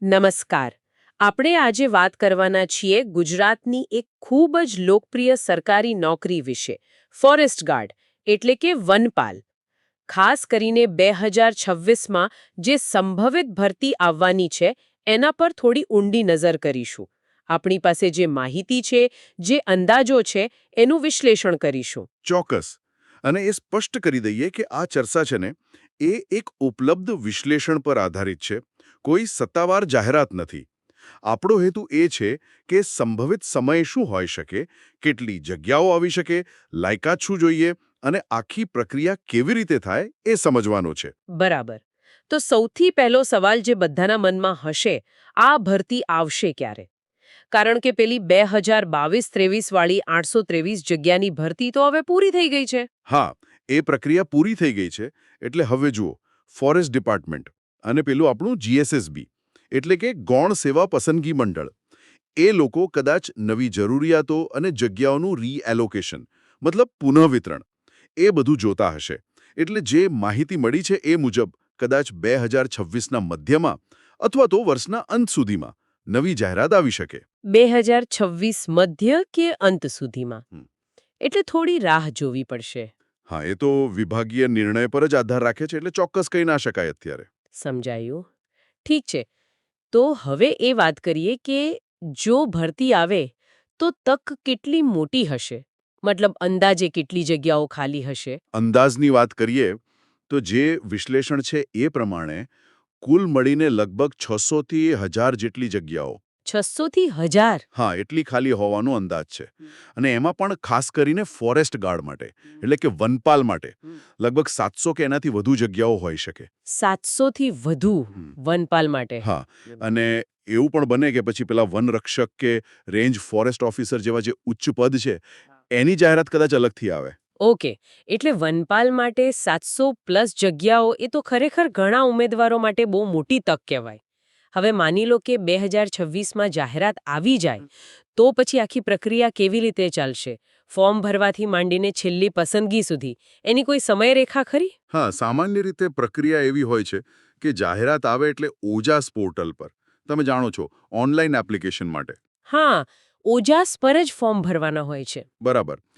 નમસ્કાર. આપણે આજે વાત કરવાના છીએ ગુજરાતની એક ખૂબ જ લોકપ્રિય સરકારી નોકરી વિશે, ફોરેસ્ટ ગાર્ડ એટલે કે વનપાલ. ખાસ કરીને 2026માં જે સંભવિત ભરતી આવવાની છે એના પર થોડી ઊંડી નજર કરીશું. આપણી પાસે જે માહિતી છે, જે અંદાજો છે, એનું વિશ્લેષણ કરીશું. ચોક્કસ. અને એ સ્પષ્ટ કરી દઈએ કે આ ચર્ચા છે ને એ એક ઉપલબ્ધ વિશ્લેષણ પર આધારિત છે, કોઈ સત્તાવાર જાહેરાત નથી. આપણો હેતુ એ છે કે સંભવિત સમય શું હોઈ શકે, કેટલી જગ્યાઓ આવી શકે, લાયકાત શું જોઈએ અને આખી પ્રક્રિયા કેવી રીતે થાય એ સમજવાનો છે. બરાબર. તો સૌથી પહેલો સવાલ જે બધાના મનમાં હશે, આ ભરતી આવશે ક્યારે? કારણ કે પેલી 2022-23 વાળી 823 જગ્યાની ભરતી તો હવે પૂરી થઈ ગઈ છે. હા, એ પ્રક્રિયા પૂરી થઈ ગઈ છે. એટલે હવે જુઓ, ફોરેસ્ટ ડિપાર્ટમેન્ટ અને પેલું આપણું જીએસએસબી એટલે કે ગૌણ સેવા પસંદગી મંડળ, એ લોકો કદાચ નવી જરૂરિયાતો અને જગ્યાઓનું રીએલોકેશન મતલબ પુનઃવિતરણ એ બધું જોતા હશે. એટલે જે માહિતી મળી છે એ મુજબ કદાચ 2026ના મધ્યમાં અથવા તો વર્ષના અંત સુધીમાં નવી જાહેરાત આવી શકે. 2026 મધ્ય કે અંત સુધીમાં? હમ. એટલે થોડી રાહ જોવી પડશે. હા, એ તો વિભાગીય નિર્ણય પર જ આધાર રાખે છે, એટલે ચોક્કસ કહી ના શકાય અત્યારે. સમજાયું. ઠીક છે. તો હવે એ વાત કરીએ કે જો ભરતી આવે તો તક કેટલી મોટી હશે? મતલબ અંદાજે કેટલી જગ્યાઓ ખાલી હશે? અંદાજની વાત કરીએ તો જે વિશ્લેષણ છે એ પ્રમાણે કુલ મળીને લગભગ 600 થી 1000 જેટલી જગ્યાઓ. 600 થી 1000? હા, એટલી ખાલી હોવાનો અંદાજ છે. અને એમાં પણ ખાસ કરીને ફોરેસ્ટ ગાર્ડ માટે એટલે કે વનપાલ માટે લગભગ 700 કે એનાથી વધુ જગ્યાઓ હોઈ શકે. 700 થી વધુ હમ. વનપાલ માટે? હા, અને એવું પણ બને કે પછી પેલા વનરક્ષક કે રેન્જ ફોરેસ્ટ ઓફિસર જેવા જે ઉચ્ચ પદ છે એની જાહેરાત કદાચ અલગથી આવે. ઓકે. એટલે વનપાલ માટે 700+ જગ્યાઓ એ તો ખરેખર ઘણા ઉમેદવારો માટે બહુ મોટી તક કહેવાય. હવે માની લો કે 2026માં જાહેરાત આવી જાય, તો પછી આખી પ્રક્રિયા કેવી રીતે ચાલશે? ફોર્મ ભરવાથી માંડીને છેલ્લી પસંદગી સુધી એની કોઈ સમયરેખા ખરી? હા, સામાન્ય રીતે પ્રક્રિયા એવી હોય છે કે જાહેરાત આવે એટલે ઓજાસ પોર્ટલ પર, તમે જાણો છો, ઓનલાઈન એપ્લિકેશન માટે. હા, ઓજાસ પર જ ફોર્મ ભરવાના હોય છે. બરાબર.